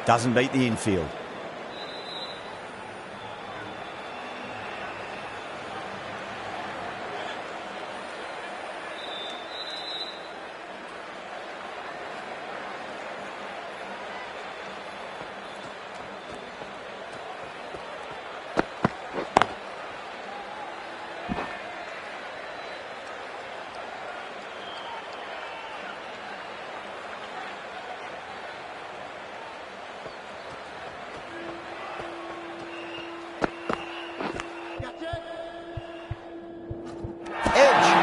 Doesn't beat the infield.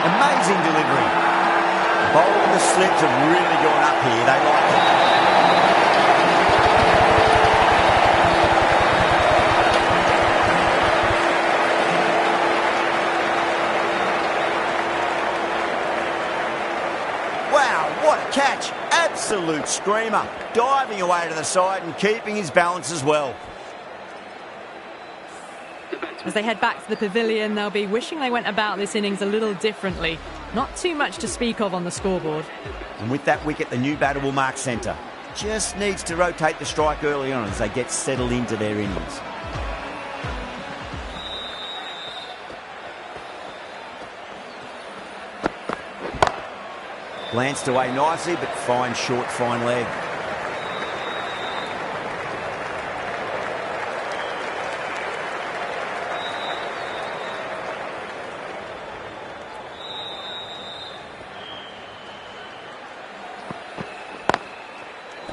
Amazing delivery. Bowling the slips have really gone up here. They like it. Wow, what a catch. Absolute screamer. Diving away to the side and keeping his balance as well. As they head back to the pavilion, they'll be wishing they went about this innings a little differently. Not too much to speak of on the scoreboard. And with that wicket, the new batter will mark centre. Just needs to rotate the strike early on as they get settled into their innings. Glanced away nicely, but fine short, fine leg.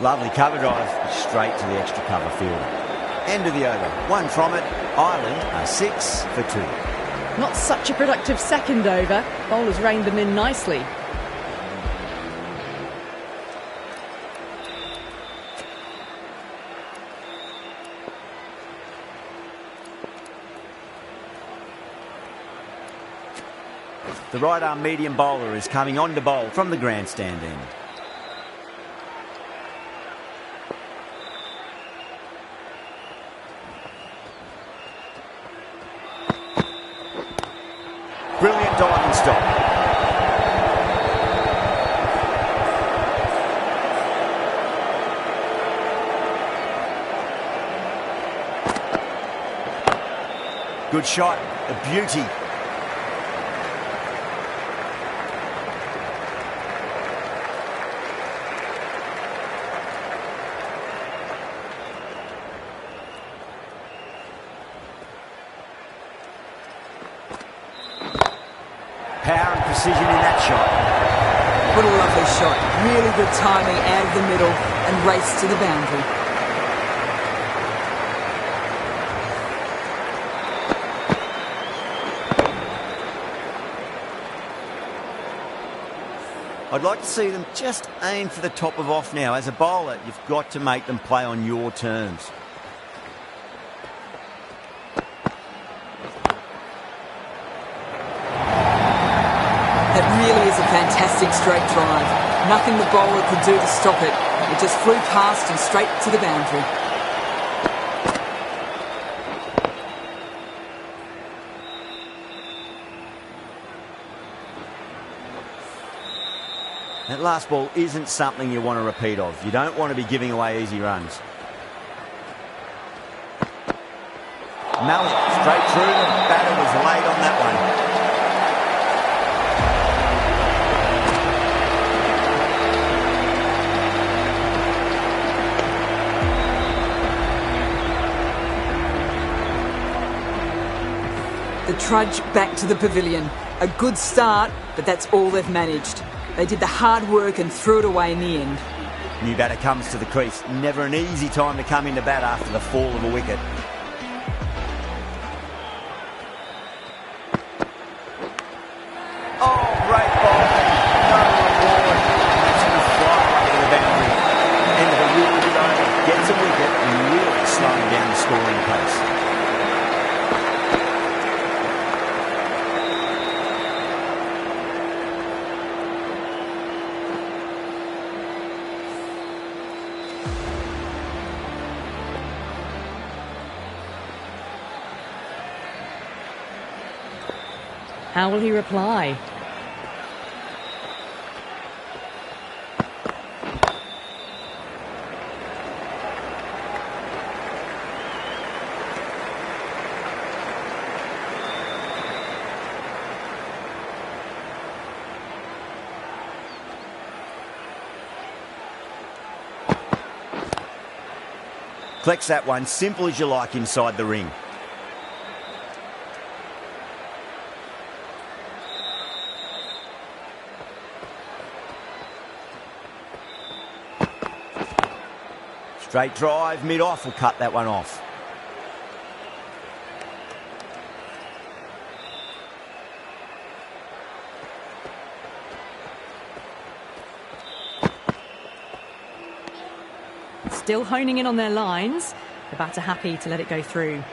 Lovely cover drive, straight to the extra cover fielder. End of the over. One from it. Ireland are 6 for 2. Not such a productive second over. Bowlers reined them in nicely. The right-arm medium bowler is coming on to bowl from the grandstand end. Brilliant diving stop. Good shot, a beauty. Power and precision in that shot. What a lovely shot. Really good timing out of the middle and race to the boundary. I'd like to see them just aim for the top of off now. As a bowler, you've got to make them play on your terms. That really is a fantastic straight drive. Nothing the bowler could do to stop it. It just flew past and straight to the boundary. That last ball isn't something you want to repeat of. You don't want to be giving away easy runs. Malik straight through. The batter was late on that one. The trudge back to the pavilion. A good start, but that's all they've managed. They did the hard work and threw it away in the end. New batter comes to the crease. Never an easy time to come into bat after the fall of a wicket. Oh, great bowling. No reward. That's going to fly away to the boundary. End of a really good over. Gets a wicket and really slowing down the scoring pace. How will he reply? Collects that one, simple as you like, inside the ring. Straight drive, mid-off will cut that one off. Still honing in on their lines. The batter happy to let it go through.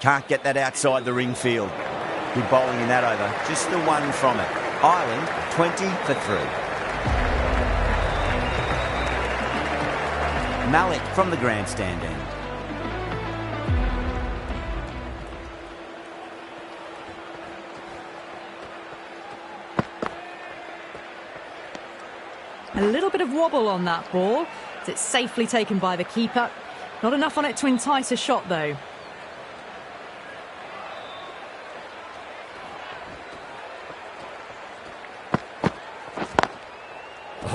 Can't get that outside the ring field. Good bowling in that over. Just the one from it. Ireland, 20 for 3. Malik from the grandstand end. A little bit of wobble on that ball. It's safely taken by the keeper. Not enough on it to entice a shot, though.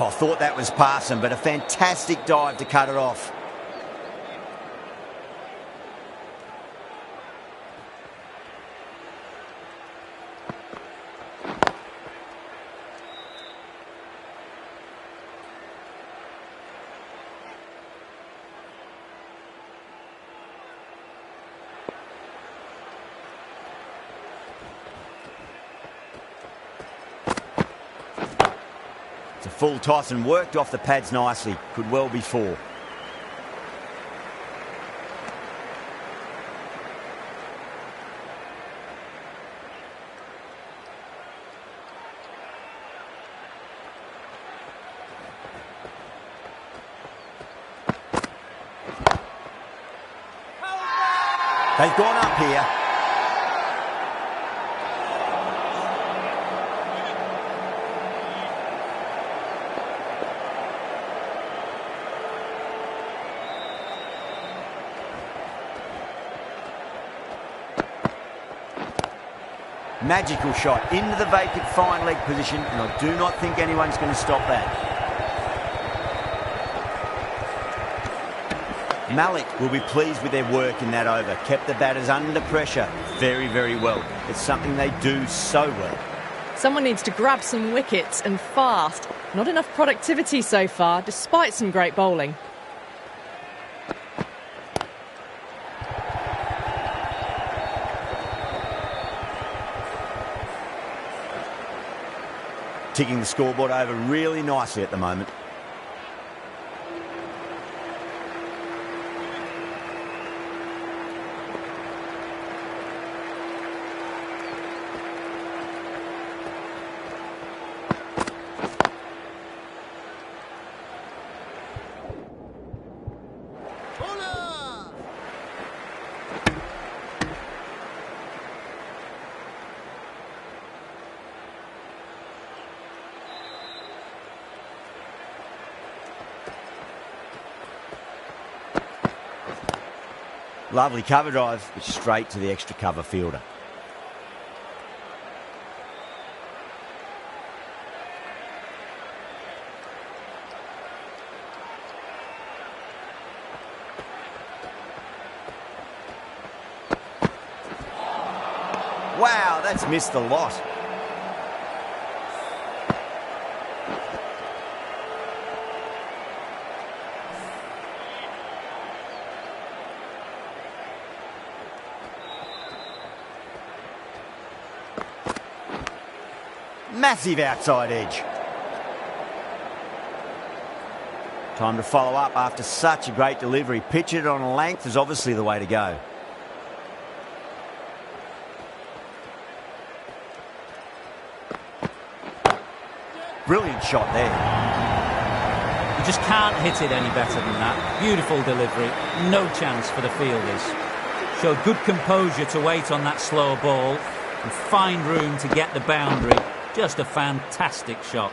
Oh, I thought that was passing, but a fantastic dive to cut it off. It's a full toss and worked off the pads nicely. Could well be 4. They've gone up here. Magical shot into the vacant fine leg position, and I do not think anyone's going to stop that. Malik will be pleased with their work in that over. Kept the batters under pressure very, very well. It's something they do so well. Someone needs to grab some wickets and fast. Not enough productivity so far, despite some great bowling. Ticking the scoreboard over really nicely at the moment. Lovely cover drive, but straight to the extra cover fielder. Wow, that's missed a lot. Massive outside edge. Time to follow up after such a great delivery. Pitch it on a length is obviously the way to go. Brilliant shot there. just can't hit it any better than that. Beautiful delivery, no chance for the fielders. Showed good composure to wait on that slow ball and find room to get the boundary. Just a fantastic shot.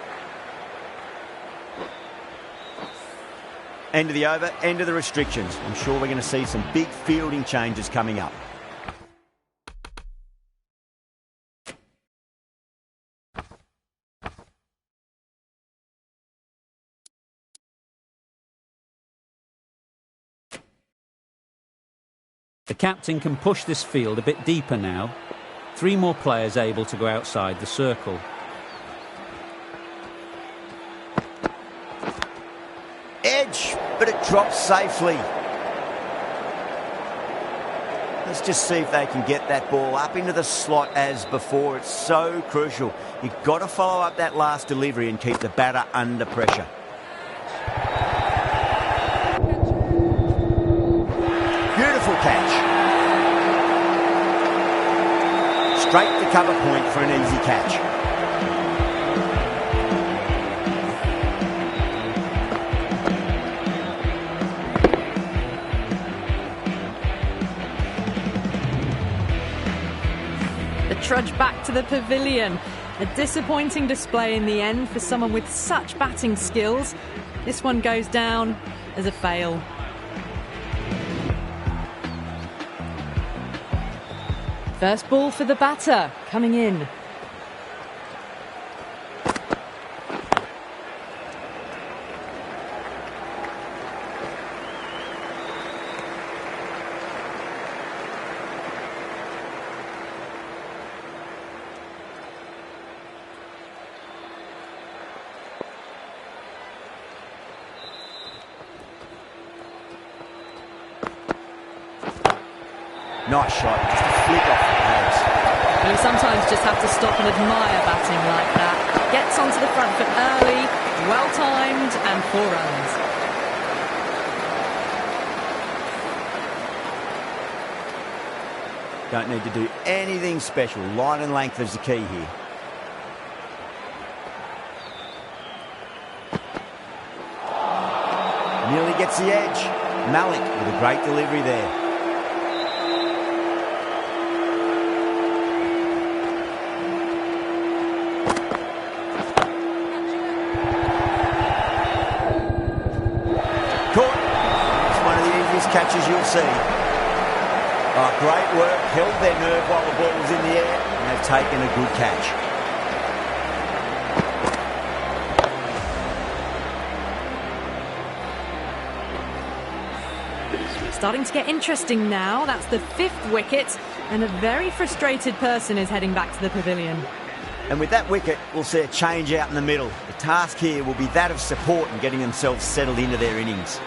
End of the over, end of the restrictions. I'm sure we're going to see some big fielding changes coming up. The captain can push this field a bit deeper now. 3 more players able to go outside the circle. Edge, but it drops safely. Let's just see if they can get that ball up into the slot as before. It's so crucial. You've got to follow up that last delivery and keep the batter under pressure. Beautiful catch. Straight to cover point for an easy catch. The trudge back to the pavilion. A disappointing display in the end for someone with such batting skills. This one goes down as a fail. First ball for the batter, coming in. Nice shot, just a flick off the pads. You sometimes just have to stop and admire batting like that. Gets onto the front foot early, well timed, and 4 runs. Don't need to do anything special. Line and length is the key here. Nearly gets the edge. Malik with a great delivery there. Catches you'll see. Oh, great work, held their nerve while the ball was in the air, and they've taken a good catch. Starting to get interesting now. That's the 5th wicket, and a very frustrated person is heading back to the pavilion. And with that wicket, we'll see a change out in the middle. The task here will be that of support and getting themselves settled into their innings.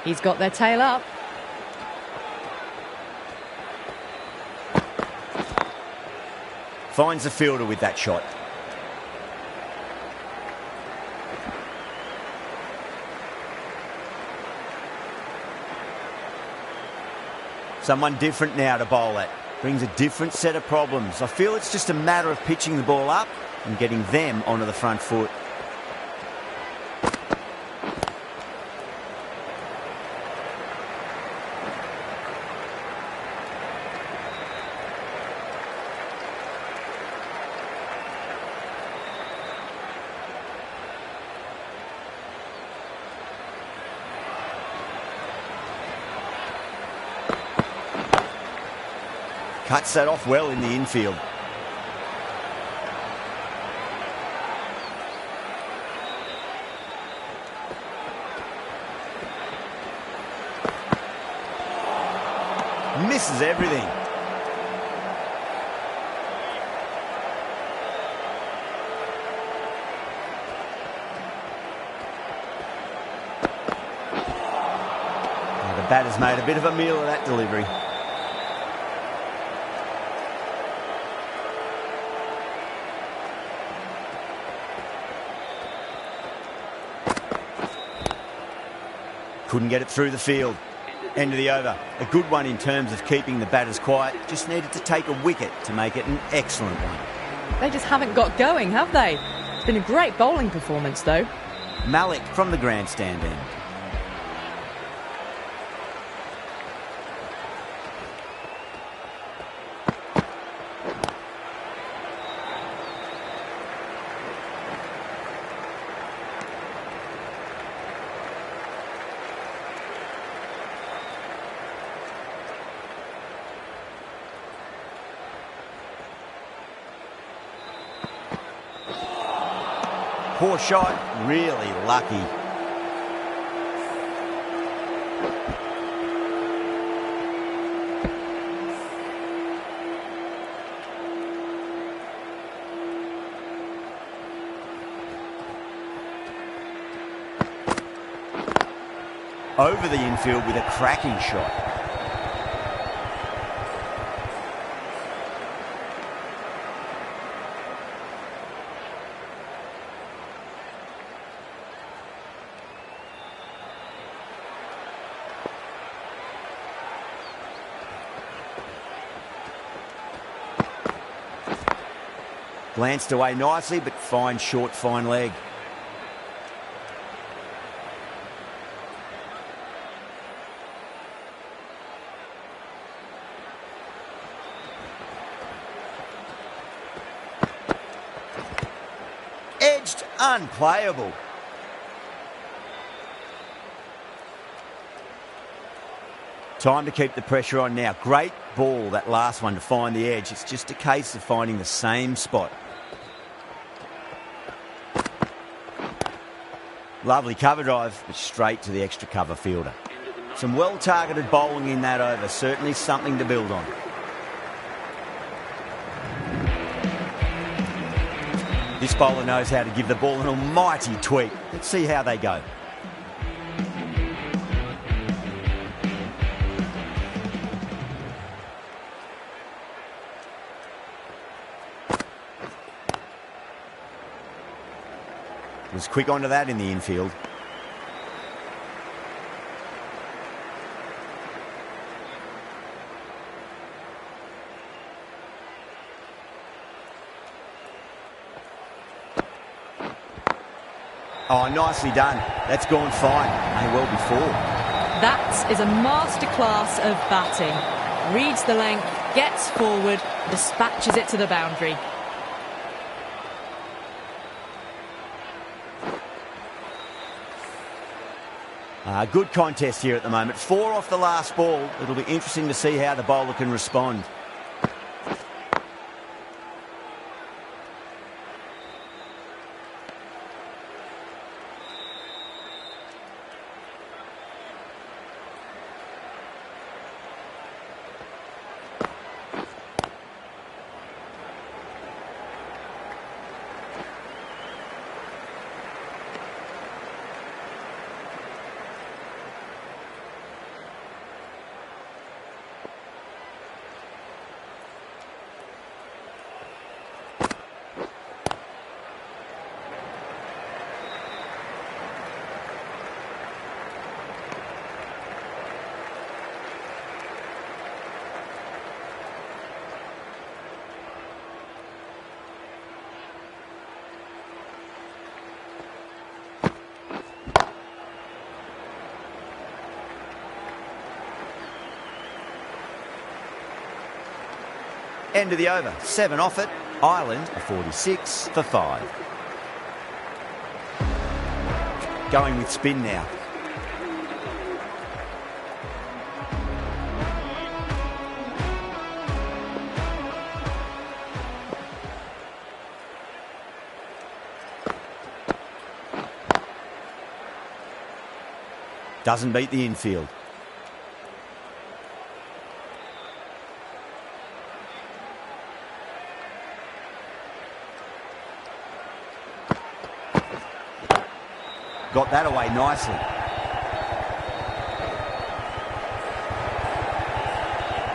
He's got their tail up. Finds the fielder with that shot. Someone different now to bowl at. Brings a different set of problems. I feel it's just a matter of pitching the ball up and getting them onto the front foot. Cuts that off well in the infield. Misses everything. Now the batter's made a bit of a meal of that delivery. Couldn't get it through the field. End of the over. A good one in terms of keeping the batters quiet. Just needed to take a wicket to make it an excellent one. They just haven't got going, have they? It's been a great bowling performance, though. Malik from the grandstand end. Poor shot, really lucky. Over the infield with a cracking shot. Glanced away nicely, but fine short, fine leg. Edged, unplayable. Time to keep the pressure on now. Great ball, that last one, to find the edge. It's just a case of finding the same spot. Lovely cover drive, but straight to the extra cover fielder. Some well-targeted bowling in that over. Certainly something to build on. This bowler knows how to give the ball an almighty tweak. Let's see how they go. Was quick onto that in the infield. Oh, nicely done. That's gone fine. May well be four. That is a masterclass of batting. Reads the length, gets forward, dispatches it to the boundary. Good contest here at the moment. 4 off the last ball. It'll be interesting to see how the bowler can respond. End of the over. 7 off it. Ireland are 46 for 5. Going with spin now. Doesn't beat the infield. Got that away nicely.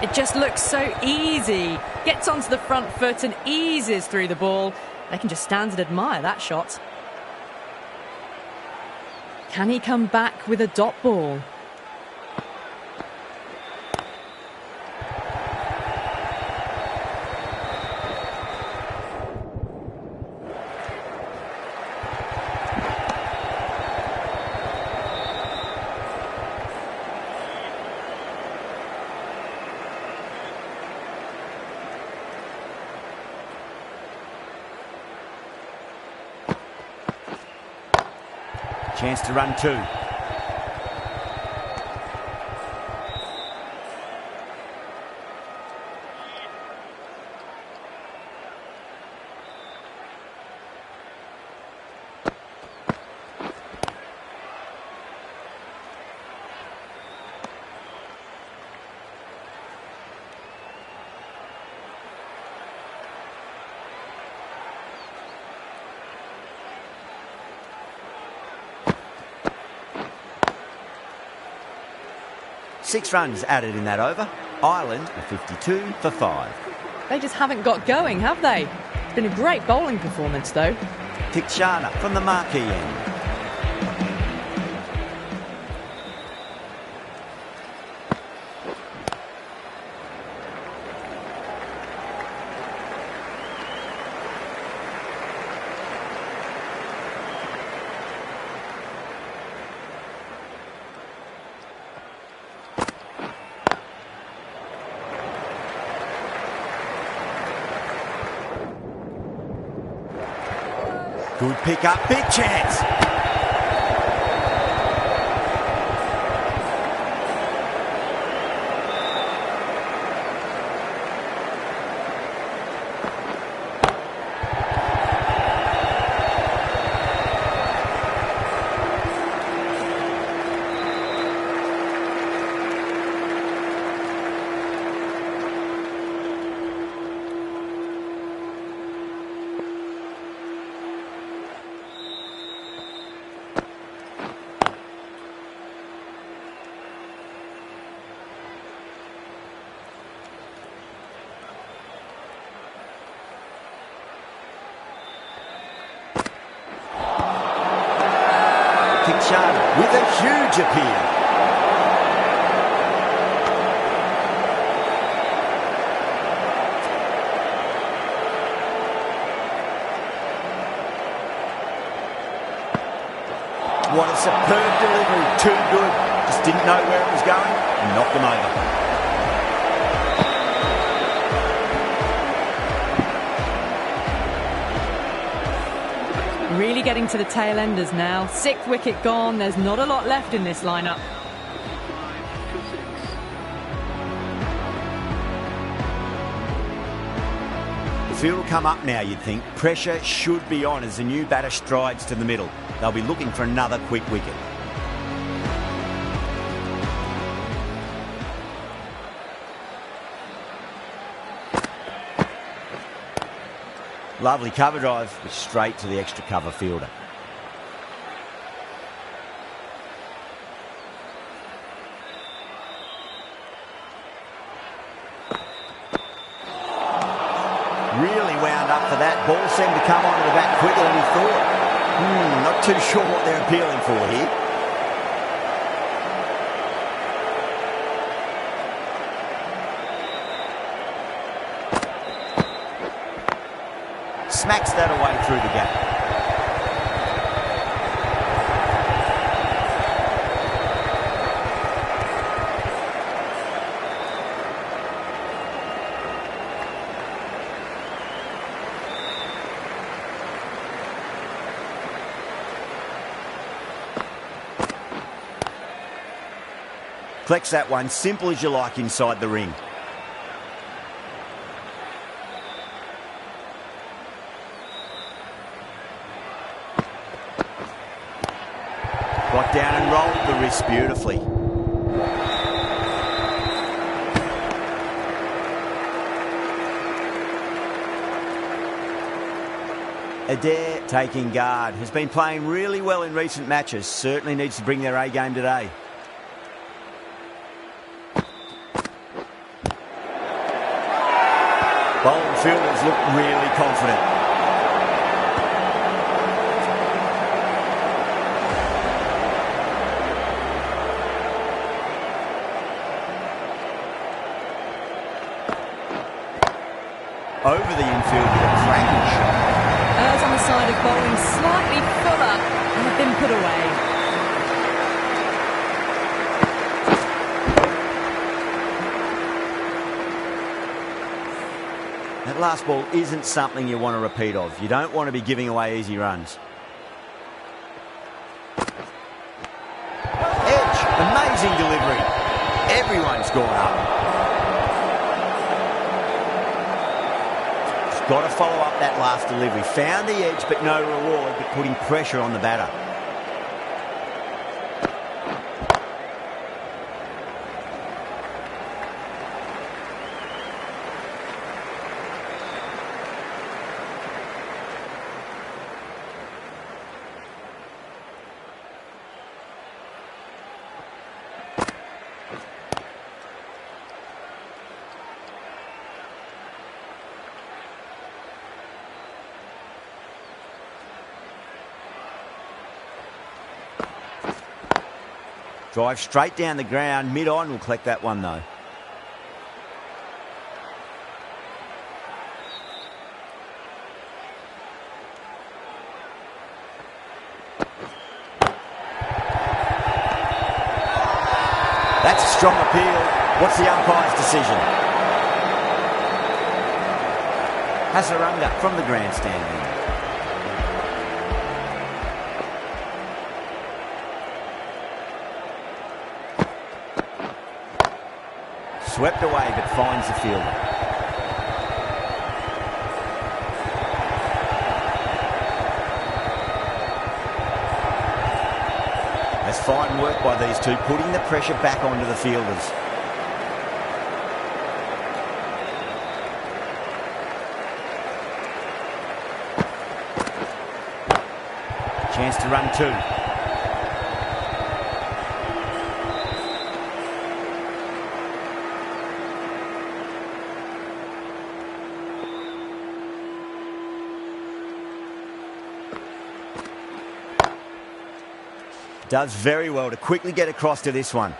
It just looks so easy. Gets onto the front foot and eases through the ball. They can just stand and admire that shot. Can he come back with a dot ball? Chance to run two. Six runs added in that over. Ireland are 52 for 5. They just haven't got going, have they? It's been a great bowling performance, though. Tikshana from the marquee end. Good pick up, big chance. Tikshana with a huge appeal. What a superb delivery, too good. Just didn't know where it was going and knocked them over. Really getting to the tail enders now. Sixth wicket gone. There's not a lot left in this lineup. The field will come up now, you'd think. Pressure should be on as the new batter strides to the middle. They'll be looking for another quick wicket. Lovely cover drive, but straight to the extra cover fielder. Really wound up for that. Ball seemed to come onto the bat quicker than he thought. Not too sure what they're appealing for here. Smacks that away through the gap. Flex that one, simple as you like inside the ring. Got down and rolled the wrist beautifully. Adair taking guard. Has been playing really well in recent matches. Certainly needs to bring their A game today. Bowling fielders look really confident. Over the infield with a cracking shot. Errs on the side of bowling slightly fuller and have been put away. That last ball isn't something you want to repeat of. You don't want to be giving away easy runs. Amazing delivery. Everyone's gone up. Just got to follow up that last delivery. Found the edge, but no reward, but putting pressure on the batter. Drive straight down the ground, mid-on, will collect that one though. That's a strong appeal. What's the umpire's decision? Hasaranga from the grandstand. Swept away, but finds the fielder. That's fine work by these two, putting the pressure back onto the fielders. Chance to run two. Does very well to quickly get across to this one.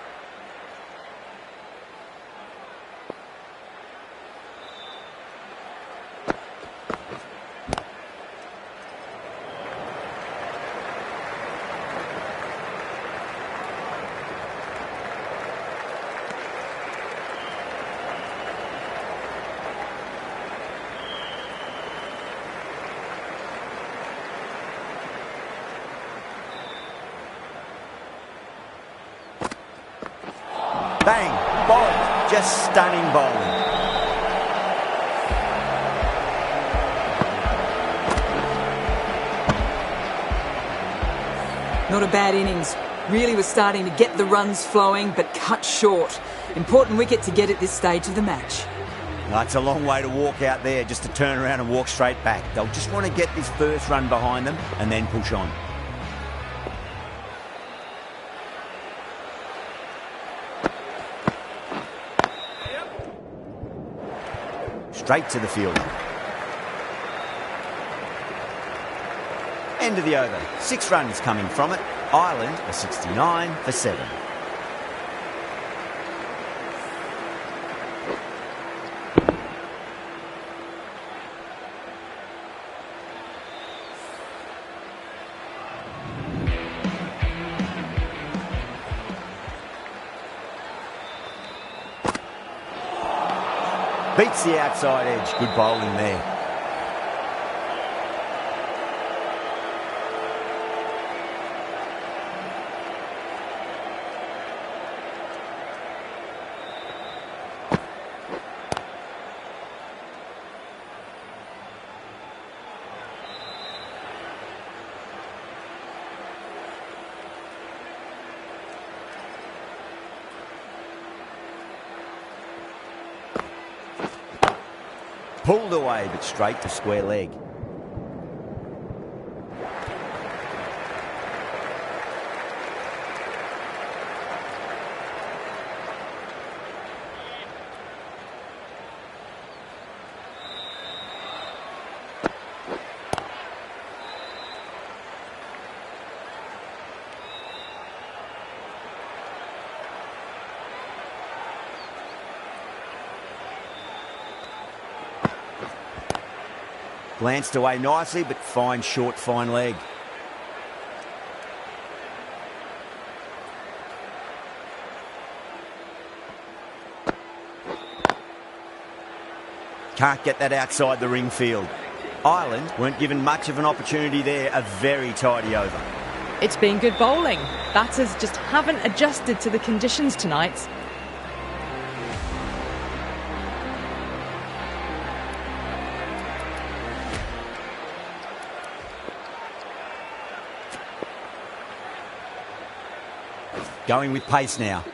Bang, bowled, just stunning bowling. Not a bad innings. Really was starting to get the runs flowing, but cut short. Important wicket to get at this stage of the match. It's a long way to walk out there just to turn around and walk straight back. They'll just want to get this first run behind them and then push on. Straight to the fielder. End of the over. 6 runs coming from it. Ireland are 69 for 7. Beats the outside edge. Good bowling there. Pulled away, but straight to square leg. Glanced away nicely, but fine short, fine leg. Can't get that outside the ring field. Ireland weren't given much of an opportunity there. A very tidy over. It's been good bowling. Batters just haven't adjusted to the conditions tonight. Going with pace now.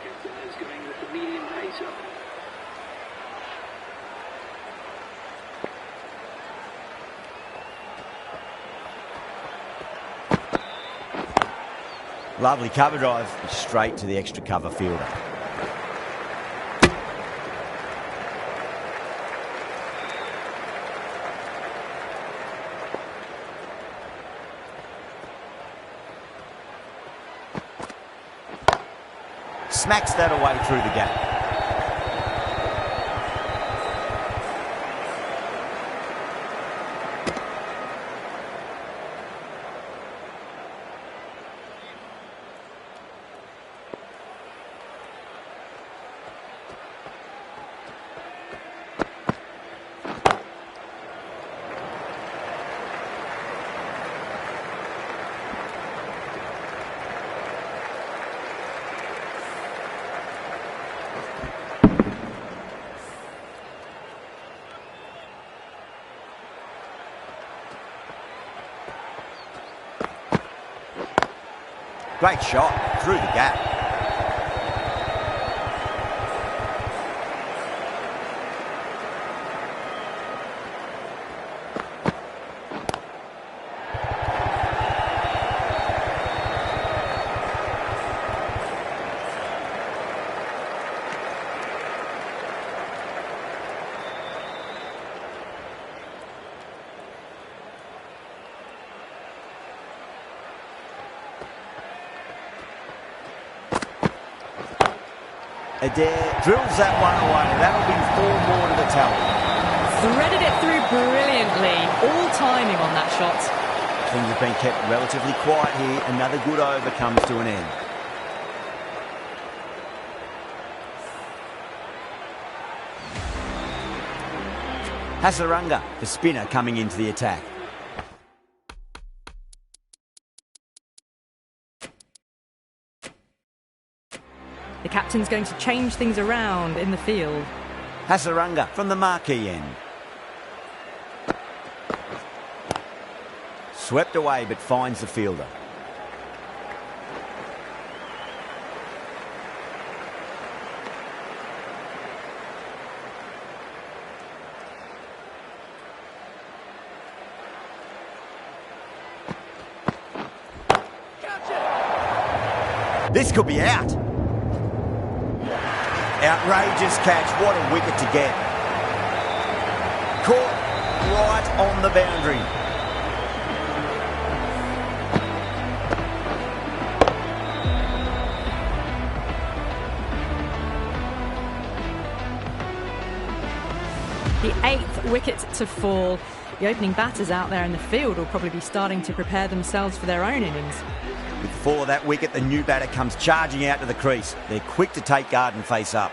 Lovely cover drive, straight to the extra cover fielder. Smacks that away through the gap. Great shot through the gap. Adair drills that one away. That'll be 4 more to the tally. Threaded it through brilliantly. All timing on that shot. Things have been kept relatively quiet here. Another good over comes to an end. Hasaranga, the spinner, coming into the attack. The captain's going to change things around in the field. Hasaranga from the marquee end. Swept away but finds the fielder. This could be out. Outrageous catch. What a wicket to get. Caught right on the boundary. The 8th wicket to fall. The opening batters out there in the field will probably be starting to prepare themselves for their own innings. With the fall of that wicket, the new batter comes charging out to the crease. They're quick to take guard and face up.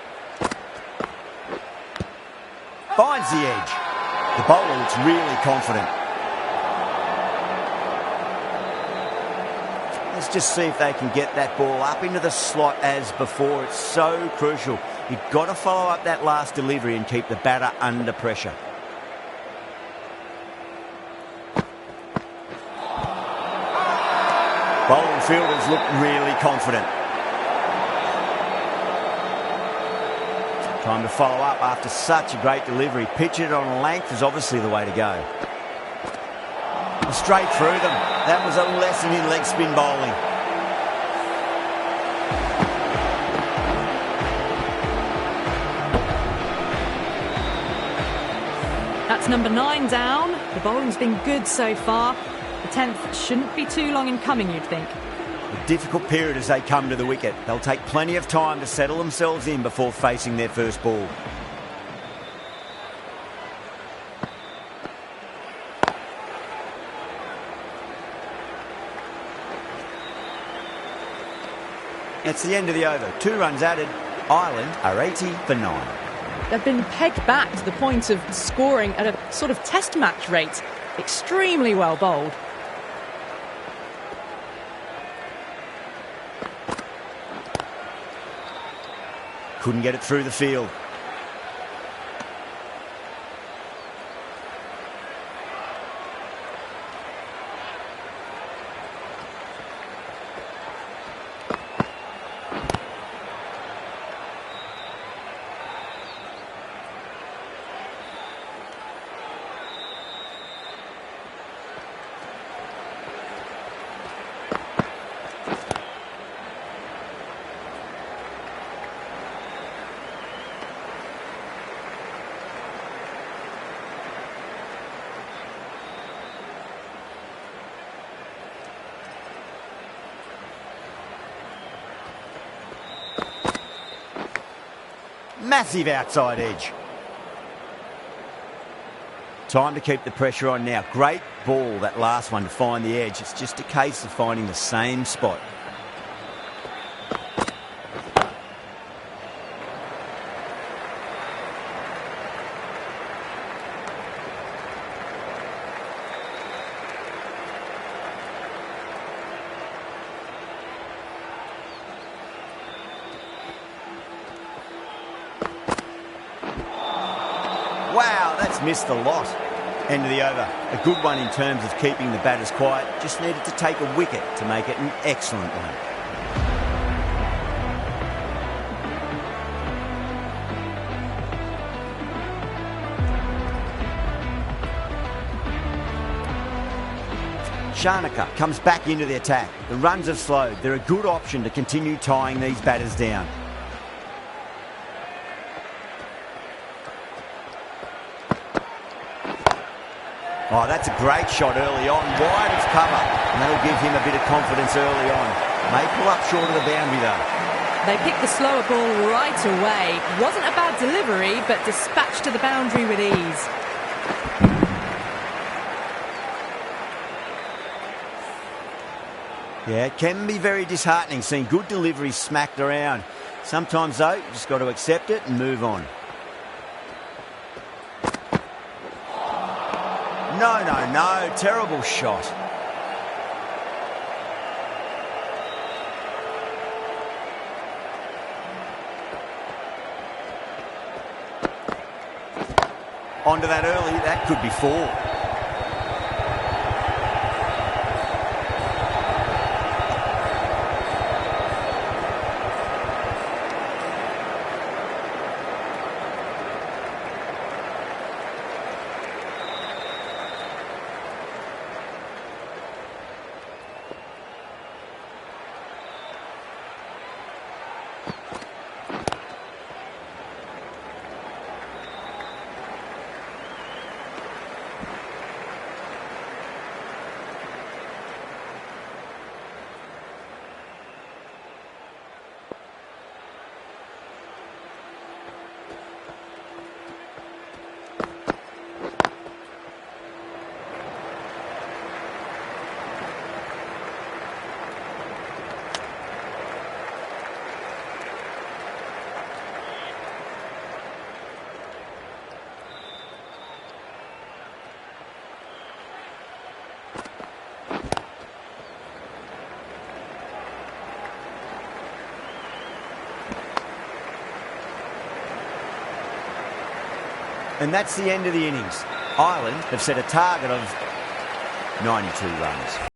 Finds the edge. The bowler looks really confident. Let's just see if they can get that ball up into the slot as before. It's so crucial. You've got to follow up that last delivery and keep the batter under pressure. Bowling fielders look really confident. Time to follow up after such a great delivery. Pitch it on length is obviously the way to go. Straight through them. That was a lesson in leg spin bowling. That's number 9 down. The bowling's been good so far. The 10th shouldn't be too long in coming, you'd think. A difficult period as they come to the wicket. They'll take plenty of time to settle themselves in before facing their first ball. It's the end of the over. 2 runs added. Ireland are 80 for 9. They've been pegged back to the point of scoring at a sort of test match rate. Extremely well bowled. Couldn't get it through the field. Massive outside edge. Time to keep the pressure on now. Great ball, that last one, to find the edge. It's just a case of finding the same spot. Wow, that's missed a lot. End of the over. A good one in terms of keeping the batters quiet. Just needed to take a wicket to make it an excellent one. Shanaka comes back into the attack. The runs have slowed. They're a good option to continue tying these batters down. Oh, that's a great shot early on, wide of cover, and that'll give him a bit of confidence early on. May pull up short of the boundary though. They picked the slower ball right away. Wasn't a bad delivery, but dispatched to the boundary with ease. Yeah, it can be very disheartening seeing good deliveries smacked around. Sometimes though, you've just got to accept it and move on. No, terrible shot. Onto that early, that could be 4. And that's the end of the innings. Ireland have set a target of 92 runs.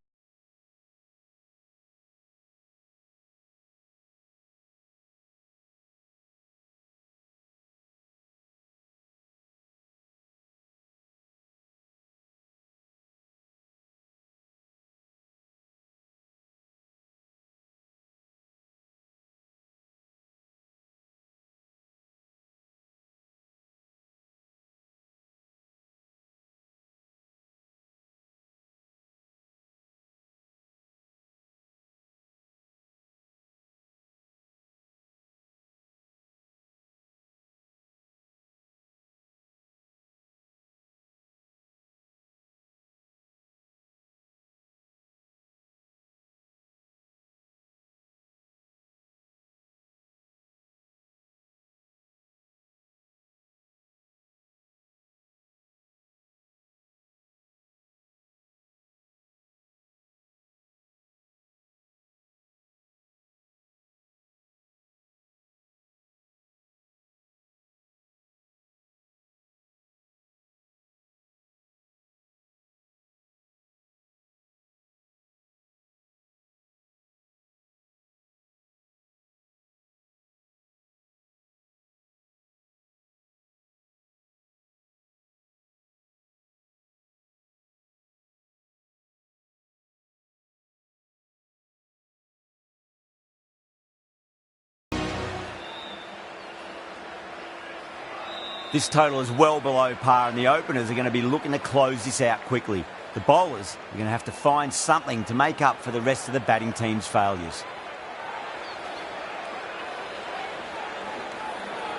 This total is well below par, and the openers are going to be looking to close this out quickly. The bowlers are going to have to find something to make up for the rest of the batting team's failures.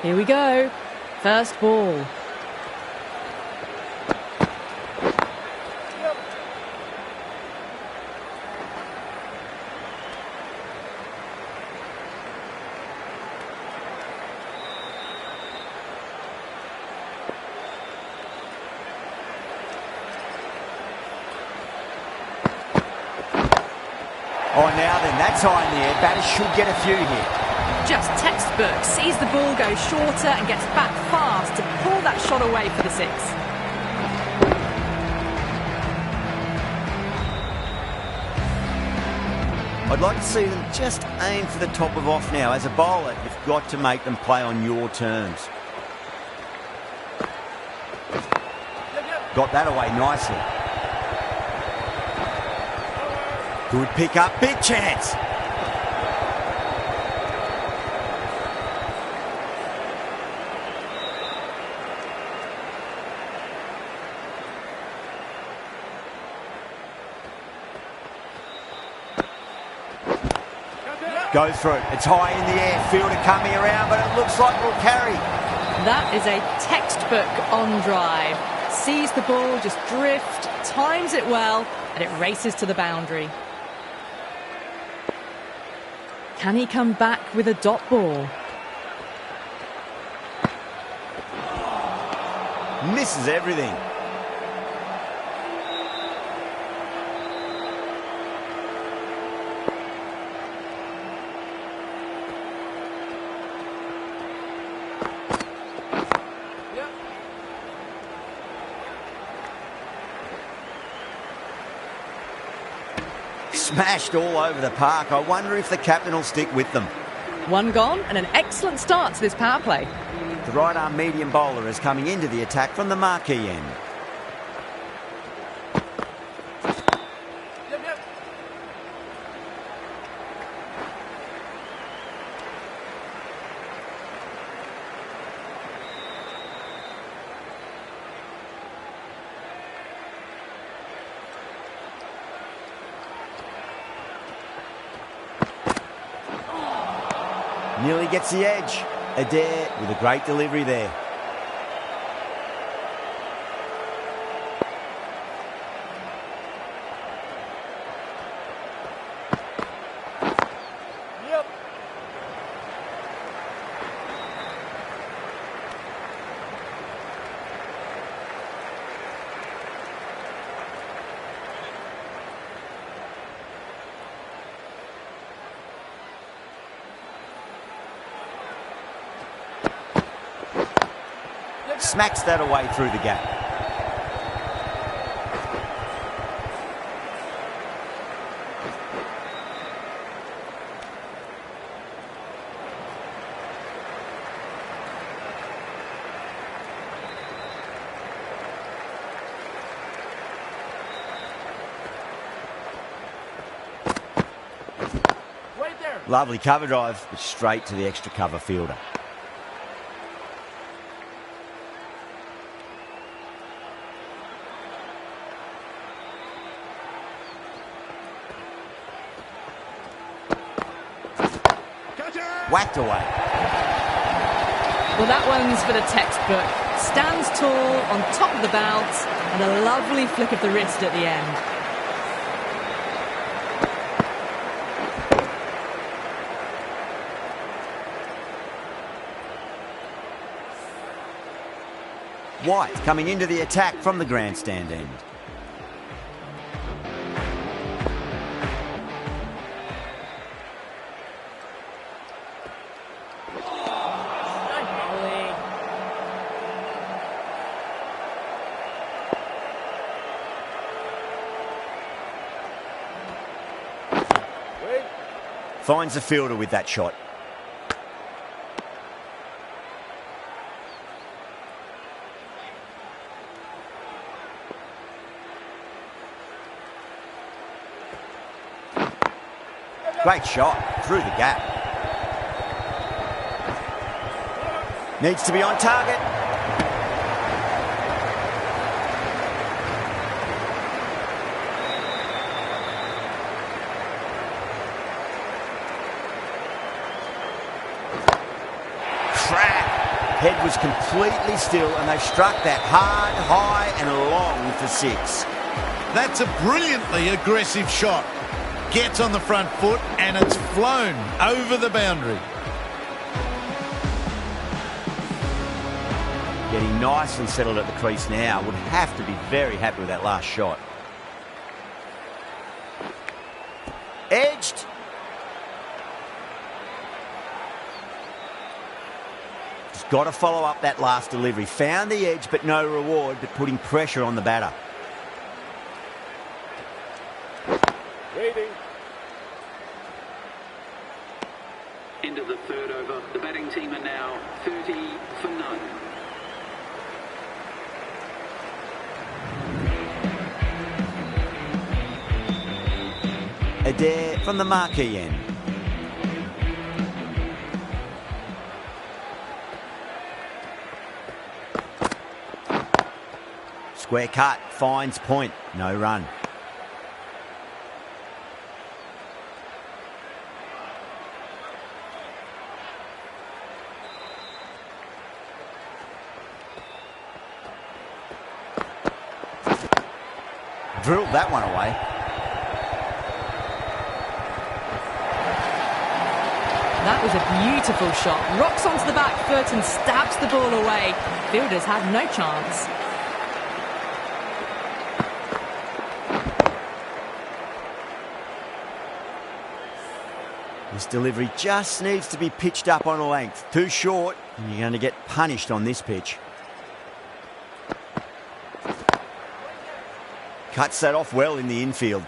Here we go. First ball. Oh, now then, that's high in the air. Batters should get a few here. Just textbook. Sees the ball go shorter and gets back fast to pull that shot away for the six. I'd like to see them just aim for the top of off now. As a bowler, you've got to make them play on your terms. Got that away nicely. Good pick up, big chance. Go through it. It's high in the air. Fielder coming around, but it looks like it'll carry. That is a textbook on drive. Sees the ball just drift, times it well, and it races to the boundary. Can he come back with a dot ball? Misses everything. Smashed all over the park. I wonder if the captain will stick with them. One gone and an excellent start to this power play. The right-arm medium bowler is coming into the attack from the marquee end. Nearly gets the edge. Adair with a great delivery there. Yep. Smacks that away through the gap. Right there. Lovely cover drive, but straight to the extra cover fielder. Whacked away. Well, that one's for the textbook. Stands tall on top of the bounce and a lovely flick of the wrist at the end. White coming into the attack from the grandstand end. Finds the fielder with that shot. Great shot through the gap. Needs to be on target. Head was completely still, and they've struck that hard, high and long for 6. That's a brilliantly aggressive shot. Gets on the front foot and it's flown over the boundary. Getting nice and settled at the crease now. Would have to be very happy with that last shot. Edged. Just got to follow up that last delivery. Found the edge, but no reward, but putting pressure on the batter. Waiting. End of the third over. The batting team are now 30 for none. Adair from the marquee end. Square cut, finds point, no run. Drilled that one away. That was a beautiful shot. Rocks onto the back foot and stabs the ball away. Fielders had no chance. This delivery just needs to be pitched up on a length. Too short, and you're going to get punished on this pitch. Cuts that off well in the infield.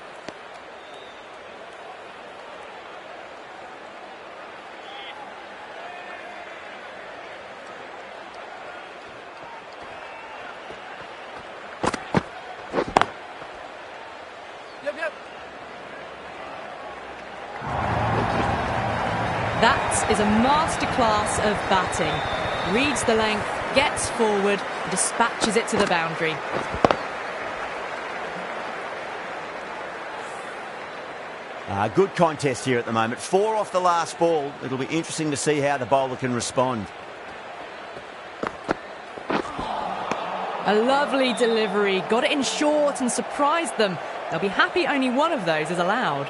That is a masterclass of batting. Reads the length, gets forward, dispatches it to the boundary. Good contest here at the moment. 4 off the last ball. It'll be interesting to see how the bowler can respond. A lovely delivery. Got it in short and surprised them. They'll be happy only one of those is allowed.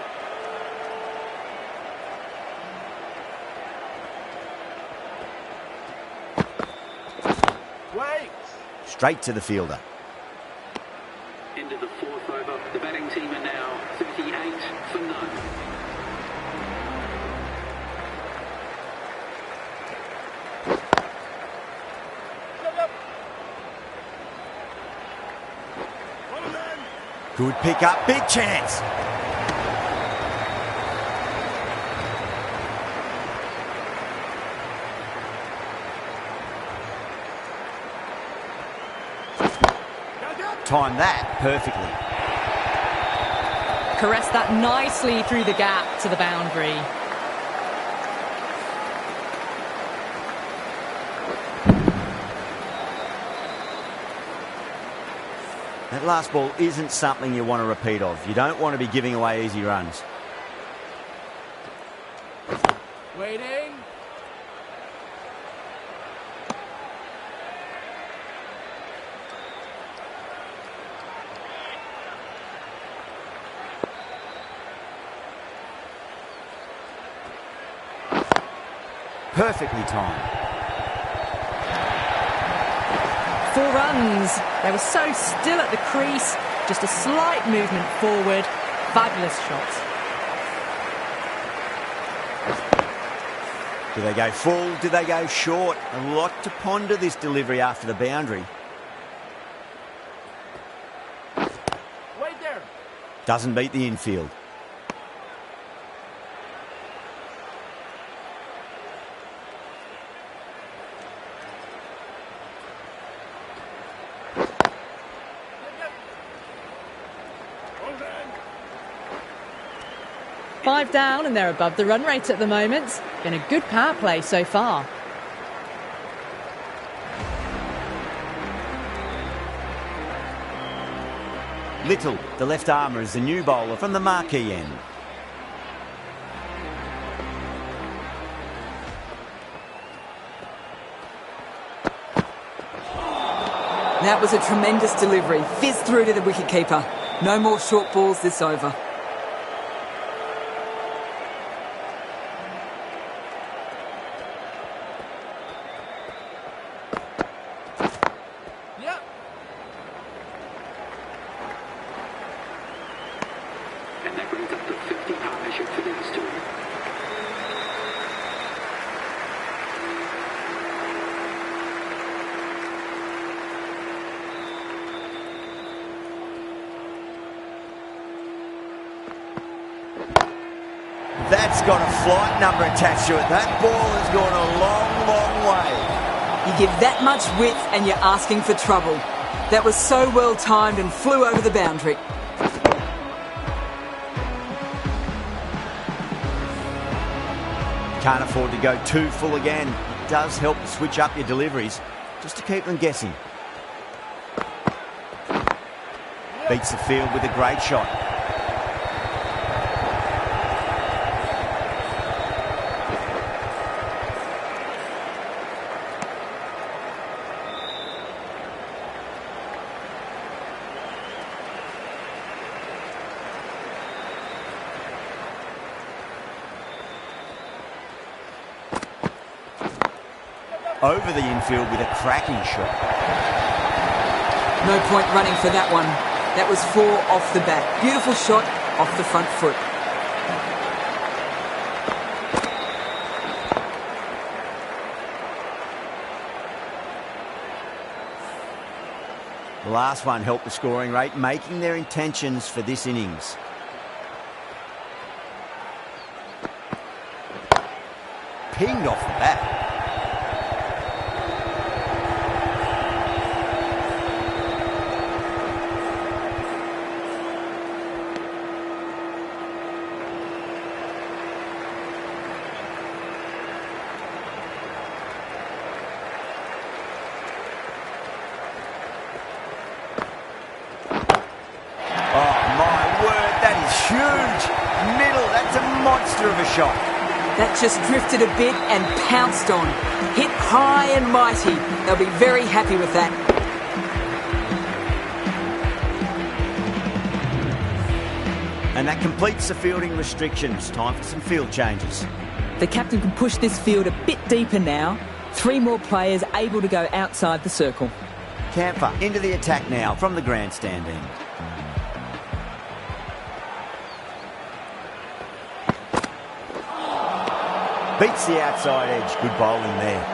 Wait. Straight to the fielder. End of the fourth over. The batting team are now 38 for none. Good pick up, big chance. Timed that perfectly. Caressed that nicely through the gap to the boundary. That last ball isn't something you want to repeat of. You don't want to be giving away easy runs. Waiting. Perfectly timed. 4 runs. They were so still at the crease. Just a slight movement forward. Fabulous shot. Do they go full? Do they go short? A lot to ponder this delivery after the boundary. Wait there. Doesn't beat the infield. Five down and they're above the run rate at the moment. Been a good power play so far. Little, the left armour, is the new bowler from the marquee end. That was a tremendous delivery. Fizzed through to the wicketkeeper. No more short balls this over. Yep. And that brings up the 50 partnership for these two. That's got a flight number attached to it. That ball has gone a long, long way. You give that much width and you're asking for trouble. That was so well timed and flew over the boundary. Can't afford to go too full again. It does help to switch up your deliveries, just to keep them guessing. Beats the field with a great shot. Over the infield with a cracking shot. No point running for that one. That was 4 off the bat. Beautiful shot off the front foot. The last one helped the scoring rate, making their intentions for this innings. Pinged off the bat. Monster of a shot. That just drifted a bit and pounced on. Hit high and mighty. They'll be very happy with that. And that completes the fielding restrictions. Time for some field changes. The captain can push this field a bit deeper now. 3 more players able to go outside the circle. Camphor into the attack now from the grandstand end. Beats the outside edge. Good bowling there.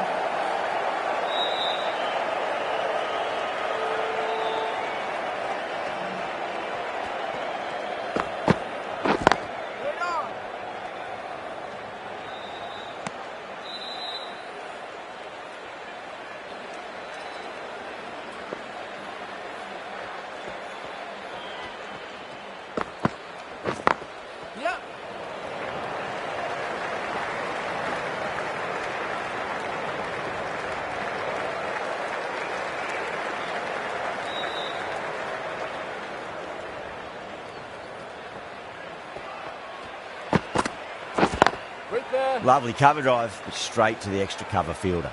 Lovely cover drive, straight to the extra cover fielder.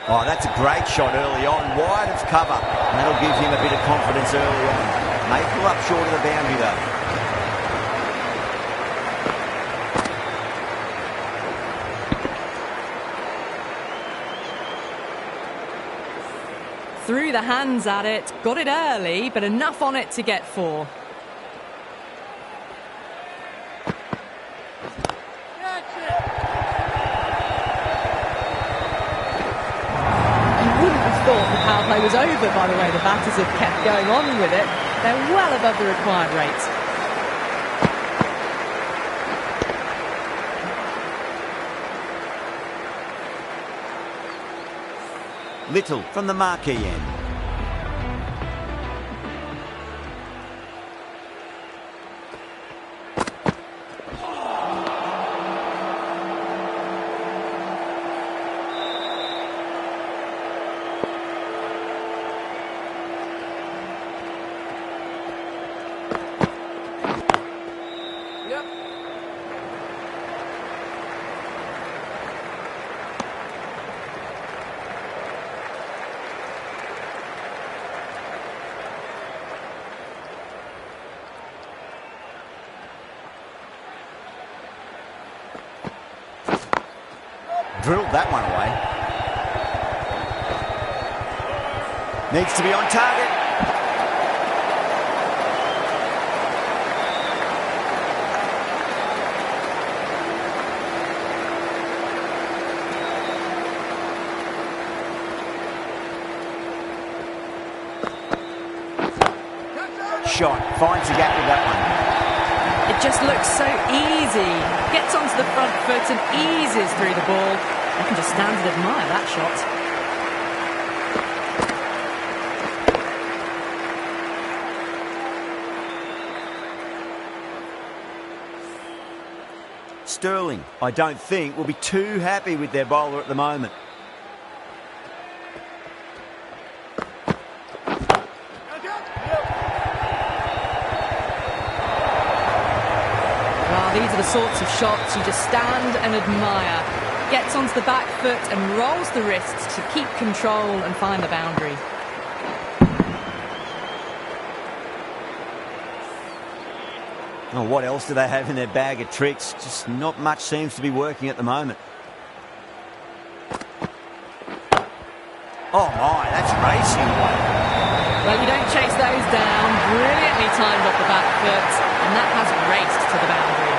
Oh, that's a great shot early on, wide of cover. And that'll give him a bit of confidence early on. May pull up short of the boundary though. Threw the hands at it, got it early, but enough on it to get 4. Thought the power play was over by the way the batters have kept going on with it. They're well above the required rate. Little from the marquee end. Drilled that one away. Needs to be on target. Shot. Finds the gap with that one. It just looks so easy. Gets onto the front foot and eases through the ball. I can just stand and admire that shot. Sterling, I don't think, will be too happy with their bowler at the moment. These are the sorts of shots you just stand and admire. Gets onto the back foot and rolls the wrists to keep control and find the boundary. Oh, what else do they have in their bag of tricks? Just not much seems to be working at the moment. Oh my, that's racing away. Well, you don't chase those down. Brilliantly timed off the back foot, and that has raced to the boundary.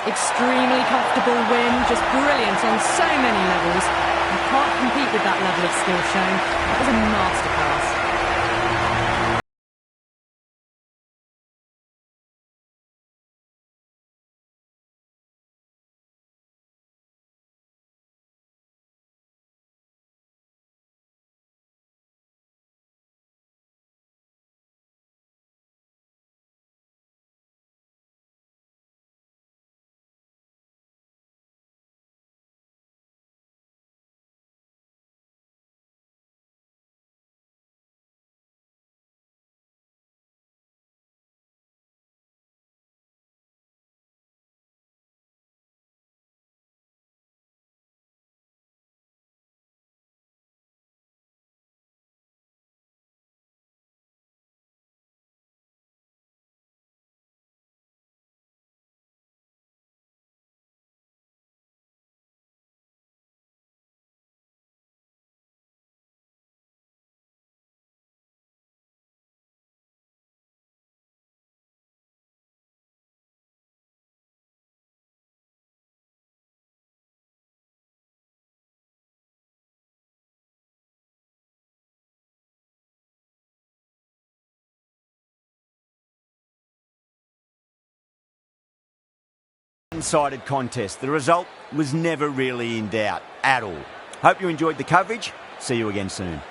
Extremely comfortable win, just brilliant on so many levels. You can't compete with that level of skill shown. It was a masterclass. One-sided contest. The result was never really in doubt at all. Hope you enjoyed the coverage. See you again soon.